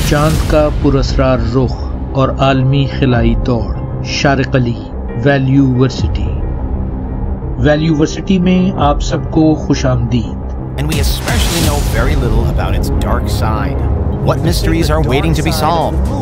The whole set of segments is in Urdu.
چاند کا پراسرار رخ اور عالمی خلائی دوڑ، شارق علی، ویلیو ورسٹی۔ ویلیو ورسٹی میں آپ سب کو خوش آمدید۔ And we especially know very little about its dark side. What mysteries are waiting to be solved?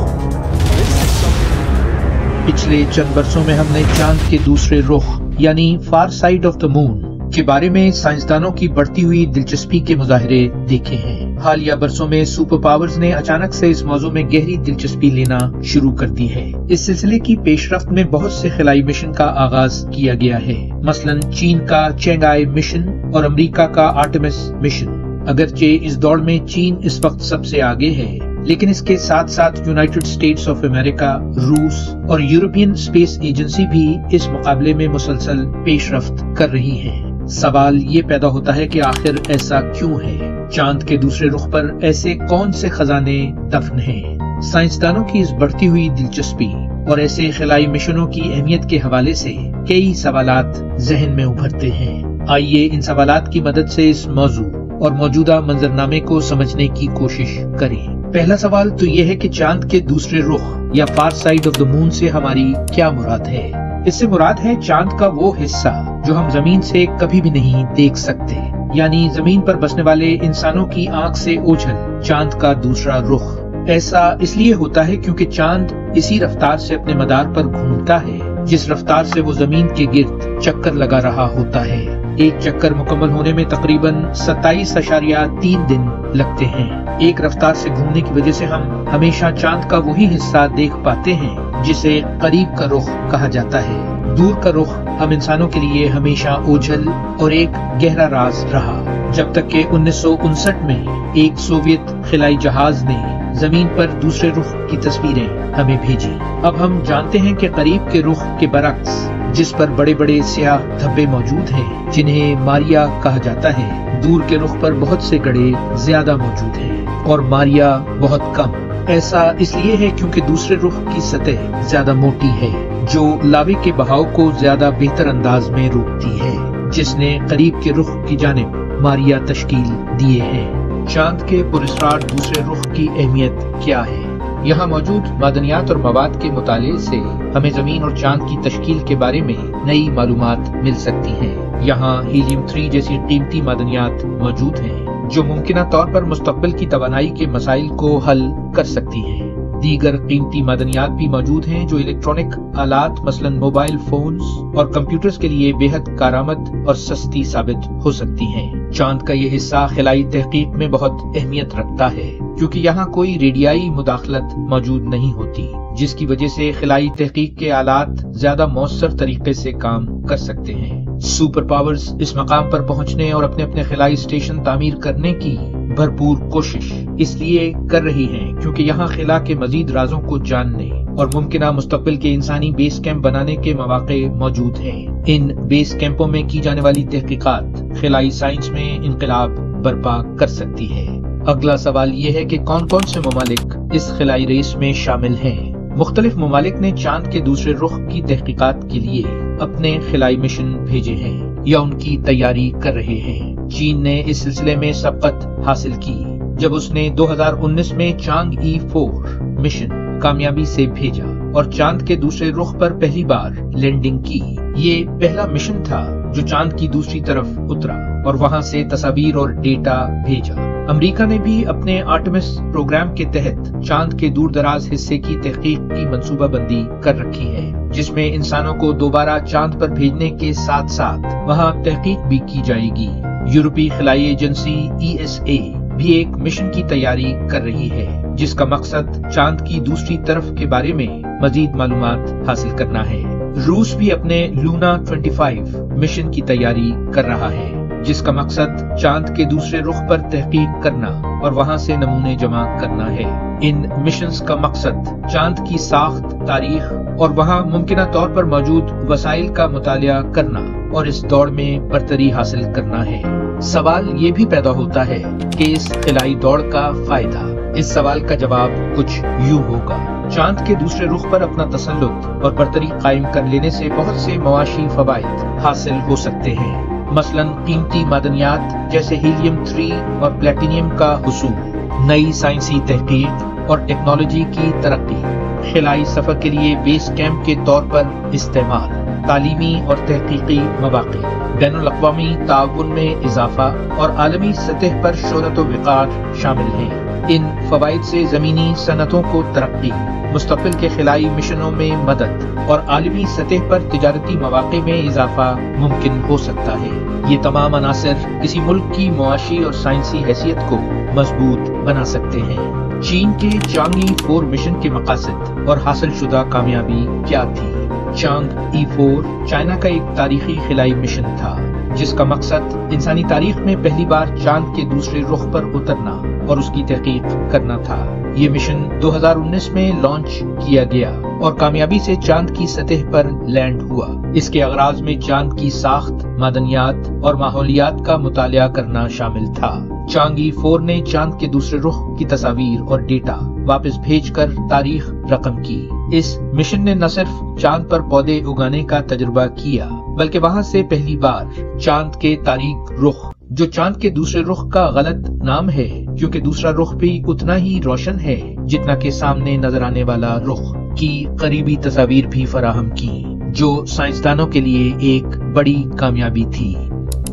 پچھلے چند برسوں میں ہم نے چاند کے دوسرے رخ یعنی فار سائڈ آف دا مون کے بارے میں سائنسدانوں کی بڑھتی ہوئی دلچسپی کے مظاہرے دیکھے ہیں۔ حالیہ برسوں میں سپر پاورز نے اچانک سے اس موضوع میں گہری دلچسپی لینا شروع کر دی ہے۔ اس سلسلے کی پیش رفت میں بہت سے خلائی مشن کا آغاز کیا گیا ہے، مثلا چین کا چینگائی مشن اور امریکہ کا آرٹمس مشن۔ اگرچہ اس دوڑ میں چین اس وقت سب سے آگے ہے، لیکن اس کے ساتھ ساتھ یونائیٹڈ اسٹیٹس آف امریکہ، روس اور یورپین اسپیس ایجنسی بھی اس مقابلے میں مسلسل پیش رفت کر رہی ہے۔ سوال یہ پیدا ہوتا ہے کہ آخر ایسا کیوں ہے؟ چاند کے دوسرے رخ پر ایسے کون سے خزانے دفن ہیں؟ سائنسدانوں کی اس بڑھتی ہوئی دلچسپی اور ایسے خلائی مشنوں کی اہمیت کے حوالے سے کئی سوالات ذہن میں ابھرتے ہیں۔ آئیے ان سوالات کی مدد سے اس موضوع اور موجودہ منظرنامے کو سمجھنے کی کوشش کریں۔ پہلا سوال تو یہ ہے کہ چاند کے دوسرے رخ یا فار سائڈ آف دا مون سے ہماری کیا مراد ہے؟ اس سے مراد ہے چاند کا وہ حصہ جو ہم زمین سے کبھی بھی نہیں دیکھ سکتے، یعنی زمین پر بسنے والے انسانوں کی آنکھ سے اوجھل چاند کا دوسرا رخ۔ ایسا اس لیے ہوتا ہے کیونکہ چاند اسی رفتار سے اپنے مدار پر گھومتا ہے جس رفتار سے وہ زمین کے گرد چکر لگا رہا ہوتا ہے۔ ایک چکر مکمل ہونے میں تقریباً 27.3 دن لگتے ہیں۔ ایک رفتار سے گھومنے کی وجہ سے ہم ہمیشہ چاند کا وہی حصہ دیکھ پاتے ہیں جسے قریب کا رخ کہا جاتا ہے۔ دور کا رخ ہم انسانوں کے لیے ہمیشہ اوجھل اور ایک گہرا راز رہا، جب تک کہ 1959 میں ایک سوویت خلائی جہاز نے زمین پر دوسرے رخ کی تصویریں ہمیں بھیجی۔ اب ہم جانتے ہیں کہ قریب کے رخ کے برعکس، جس پر بڑے بڑے سیاہ دھبے موجود ہیں جنہیں ماریا کہا جاتا ہے، دور کے رخ پر بہت سے گڑھے زیادہ موجود ہیں اور ماریا بہت کم۔ ایسا اس لیے ہے کیونکہ دوسرے رخ کی سطح زیادہ موٹی ہے جو لاوے کے بہاؤ کو زیادہ بہتر انداز میں روکتی ہے، جس نے قریب کے رخ کی جانب ماریا تشکیل دیے ہیں۔ چاند کے پراسرار دوسرے رخ کی اہمیت کیا ہے؟ یہاں موجود معدنیات اور مواد کے مطالعے سے ہمیں زمین اور چاند کی تشکیل کے بارے میں نئی معلومات مل سکتی ہیں۔ یہاں ہیلیم 3 جیسی قیمتی معدنیات موجود ہیں جو ممکنہ طور پر مستقبل کی توانائی کے مسائل کو حل کر سکتی ہیں۔ دیگر قیمتی معدنیات بھی موجود ہیں جو الیکٹرانک آلات مثلا موبائل فونز اور کمپیوٹرز کے لیے بے حد کارآمد اور سستی ثابت ہو سکتی ہیں۔ چاند کا یہ حصہ خلائی تحقیق میں بہت اہمیت رکھتا ہے کیونکہ یہاں کوئی ریڈیائی مداخلت موجود نہیں ہوتی، جس کی وجہ سے خلائی تحقیق کے آلات زیادہ مؤثر طریقے سے کام کر سکتے ہیں۔ سپر پاورز اس مقام پر پہنچنے اور اپنے اپنے خلائی اسٹیشن تعمیر کرنے کی بھرپور کوشش اس لیے کر رہی ہیں کیونکہ یہاں خلا کے مزید رازوں کو جاننے اور ممکنہ مستقبل کے انسانی بیس کیمپ بنانے کے مواقع موجود ہیں۔ ان بیس کیمپوں میں کی جانے والی تحقیقات خلائی سائنس میں انقلاب برپا کر سکتی ہے۔ اگلا سوال یہ ہے کہ کون کون سے ممالک اس خلائی ریس میں شامل ہیں؟ مختلف ممالک نے چاند کے دوسرے رخ کی تحقیقات کے لیے اپنے خلائی مشن بھیجے ہیں یا ان کی تیاری کر رہے ہیں۔ چین نے اس سلسلے میں سبقت حاصل کی جب اس نے 2019 میں چانگ ای 4 مشن کامیابی سے بھیجا اور چاند کے دوسرے رخ پر پہلی بار لینڈنگ کی۔ یہ پہلا مشن تھا جو چاند کی دوسری طرف اترا اور وہاں سے تصاویر اور ڈیٹا بھیجا۔ امریکہ نے بھی اپنے آرٹمس پروگرام کے تحت چاند کے دور دراز حصے کی تحقیق کی منصوبہ بندی کر رکھی ہے، جس میں انسانوں کو دوبارہ چاند پر بھیجنے کے ساتھ ساتھ وہاں تحقیق بھی کی جائے گی۔ یورپی خلائی ایجنسی ESA بھی ایک مشن کی تیاری کر رہی ہے جس کا مقصد چاند کی دوسری طرف کے بارے میں مزید معلومات حاصل کرنا ہے۔ روس بھی اپنے لونا 25 مشن کی تیاری کر رہا ہے جس کا مقصد چاند کے دوسرے رخ پر تحقیق کرنا اور وہاں سے نمونے جمع کرنا ہے۔ ان مشنز کا مقصد چاند کی ساخت، تاریخ اور وہاں ممکنہ طور پر موجود وسائل کا مطالعہ کرنا اور اس دوڑ میں برتری حاصل کرنا ہے۔ سوال یہ بھی پیدا ہوتا ہے کہ اس خلائی دوڑ کا فائدہ؟ اس سوال کا جواب کچھ یوں ہوگا۔ چاند کے دوسرے رخ پر اپنا تسلط اور برتری قائم کر لینے سے بہت سے معاشی فوائد حاصل ہو سکتے ہیں، مثلاً قیمتی معدنیات جیسے ہیلیم 3 اور پلیٹینیم کا حصول، نئی سائنسی تحقیق، اور ٹیکنالوجی کی ترقی، خلائی سفر کے لیے بیس کیمپ کے طور پر استعمال، تعلیمی اور تحقیقی مواقع، بین الاقوامی تعاون میں اضافہ اور عالمی سطح پر شہرت و وقار شامل ہیں۔ ان فوائد سے زمینی صنعتوں کو ترقی، مستقبل کے خلائی مشنوں میں مدد اور عالمی سطح پر تجارتی مواقع میں اضافہ ممکن ہو سکتا ہے۔ یہ تمام عناصر کسی ملک کی معاشی اور سائنسی حیثیت کو مضبوط بنا سکتے ہیں۔ چین کے چانگی 4 مشن کے مقاصد اور حاصل شدہ کامیابی کیا تھی؟ چانگ E4 چائنا کا ایک تاریخی خلائی مشن تھا جس کا مقصد انسانی تاریخ میں پہلی بار چاند کے دوسرے رخ پر اترنا اور اس کی تحقیق کرنا تھا۔ یہ مشن 2019 میں لانچ کیا گیا اور کامیابی سے چاند کی سطح پر لینڈ ہوا۔ اس کے اغراض میں چاند کی ساخت، معدنیات اور ماحولیات کا مطالعہ کرنا شامل تھا۔ چانگی 4 نے چاند کے دوسرے رخ کی تصاویر اور ڈیٹا واپس بھیج کر تاریخ رقم کی۔ اس مشن نے نہ صرف چاند پر پودے اگانے کا تجربہ کیا بلکہ وہاں سے پہلی بار چاند کے تاریک رخ، جو چاند کے دوسرے رخ کا غلط نام ہے کیونکہ دوسرا رخ بھی اتنا ہی روشن ہے جتنا کہ سامنے نظر آنے والا رخ، کی قریبی تصاویر بھی فراہم کی، جو سائنسدانوں کے لیے ایک بڑی کامیابی تھی۔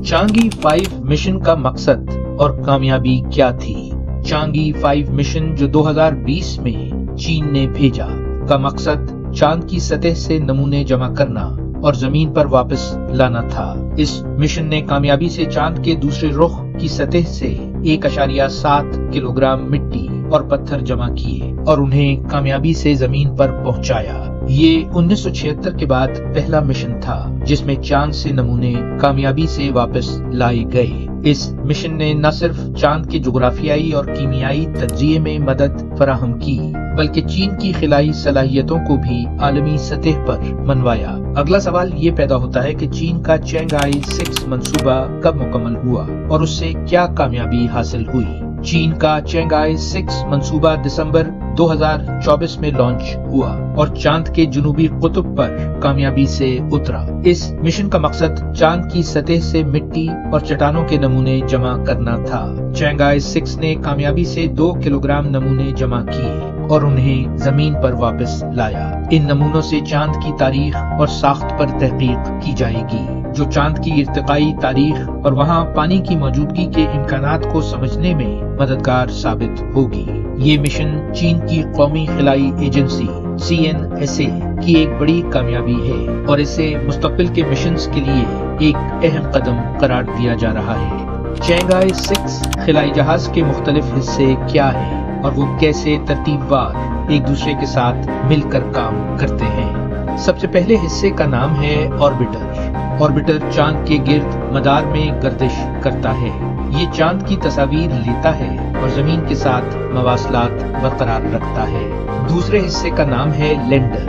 چانگی 5 مشن کا مقصد اور کامیابی کیا تھی؟ چانگی 5 مشن جو 2020 میں چین نے بھیجا کا مقصد چاند کی سطح سے نمونے جمع کرنا اور زمین پر واپس لانا تھا۔ اس مشن نے کامیابی سے چاند کے دوسرے رخ کی سطح سے 1.7 کلوگرام مٹی اور پتھر جمع کیے اور انہیں کامیابی سے زمین پر پہنچایا۔ یہ 1976 کے بعد پہلا مشن تھا جس میں چاند سے نمونے کامیابی سے واپس لائے گئے۔ اس مشن نے نہ صرف چاند کے جغرافیائی اور کیمیائی تجزیے میں مدد فراہم کی بلکہ چین کی خلائی صلاحیتوں کو بھی عالمی سطح پر منوایا۔ اگلا سوال یہ پیدا ہوتا ہے کہ چین کا چینگائی 6 منصوبہ کب مکمل ہوا اور اس سے کیا کامیابی حاصل ہوئی؟ چین کا چینگائی 6 منصوبہ دسمبر 2024 میں لانچ ہوا اور چاند کے جنوبی قطب پر کامیابی سے اترا۔ اس مشن کا مقصد چاند کی سطح سے مٹی اور چٹانوں کے نمونے جمع کرنا تھا۔ چینگائی 6 نے کامیابی سے 2 کلوگرام نمونے جمع کیے اور انہیں زمین پر واپس لایا۔ ان نمونوں سے چاند کی تاریخ اور ساخت پر تحقیق کی جائے گی جو چاند کی ارتقائی تاریخ اور وہاں پانی کی موجودگی کے امکانات کو سمجھنے میں مددگار ثابت ہوگی۔ یہ مشن چین کی قومی خلائی ایجنسی CNSA کی ایک بڑی کامیابی ہے اور اسے مستقبل کے مشنز کے لیے ایک اہم قدم قرار دیا جا رہا ہے۔ چینگائی 6 خلائی جہاز کے مختلف حصے کیا ہیں اور وہ کیسے ترتیب وار ایک دوسرے کے ساتھ مل کر کام کرتے ہیں؟ سب سے پہلے حصے کا نام ہے آربیٹر۔ آربیٹر چاند کے گرد مدار میں گردش کرتا ہے۔ یہ چاند کی تصاویر لیتا ہے اور زمین کے ساتھ مواصلات برقرار رکھتا ہے۔ دوسرے حصے کا نام ہے لینڈر۔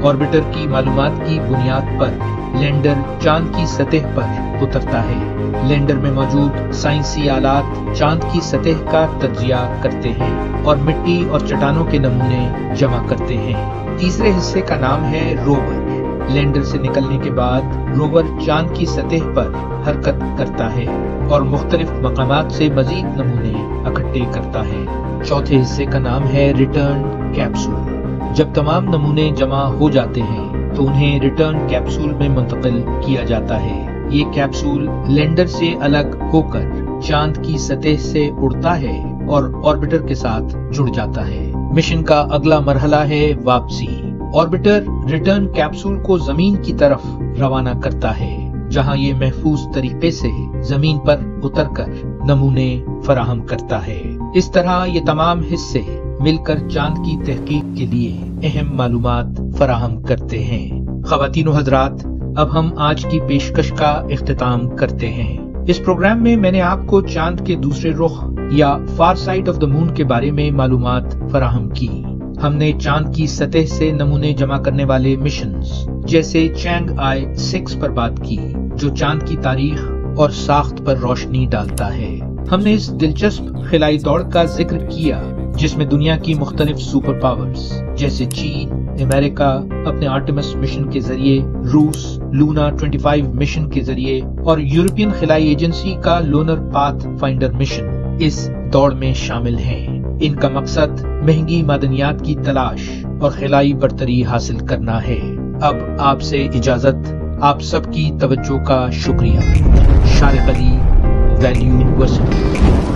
آربیٹر کی معلومات کی بنیاد پر لینڈر چاند کی سطح پر اترتا ہے۔ لینڈر میں موجود سائنسی آلات چاند کی سطح کا تجزیہ کرتے ہیں اور مٹی اور چٹانوں کے نمونے جمع کرتے ہیں۔ تیسرے حصے کا نام ہے روور۔ لینڈر سے نکلنے کے بعد روور چاند کی سطح پر حرکت کرتا ہے اور مختلف مقامات سے مزید نمونے اکٹھے کرتا ہے۔ چوتھے حصے کا نام ہے ریٹرن کیپسول۔ جب تمام نمونے جمع ہو جاتے ہیں تو انہیں ریٹرن کیپسول میں منتقل کیا جاتا ہے۔ یہ کیپسول لینڈر سے الگ ہو کر چاند کی سطح سے اڑتا ہے اور آربیٹر کے ساتھ جڑ جاتا ہے۔ مشن کا اگلا مرحلہ ہے واپسی۔ آربیٹر ریٹرن کیپسول کو زمین کی طرف روانہ کرتا ہے جہاں یہ محفوظ طریقے سے زمین پر اتر کر نمونے فراہم کرتا ہے۔ اس طرح یہ تمام حصے مل کر چاند کی تحقیق کے لیے اہم معلومات فراہم کرتے ہیں۔ خواتین و حضرات، اب ہم آج کی پیشکش کا اختتام کرتے ہیں۔ اس پروگرام میں میں نے آپ کو چاند کے دوسرے رخ یا فار سائڈ آف دا مون کے بارے میں معلومات فراہم کی۔ ہم نے چاند کی سطح سے نمونے جمع کرنے والے مشنز جیسے چینگائی 6 پر بات کی جو چاند کی تاریخ اور ساخت پر روشنی ڈالتا ہے۔ ہم نے اس دلچسپ خلائی دوڑ کا ذکر کیا جس میں دنیا کی مختلف سپر پاورز جیسے چین، امریکہ اپنے آرٹیمس مشن کے ذریعے، روس لونا 25 مشن کے ذریعے اور یورپین خلائی ایجنسی کا لونر پاتھ فائنڈر مشن اس دوڑ میں شامل ہیں۔ ان کا مقصد مہنگی معدنیات کی تلاش اور خلائی برتری حاصل کرنا ہے۔ اب آپ سے اجازت، آپ سب کی توجہ کا شکریہ۔ شارق علی، ویلیو ورسٹی۔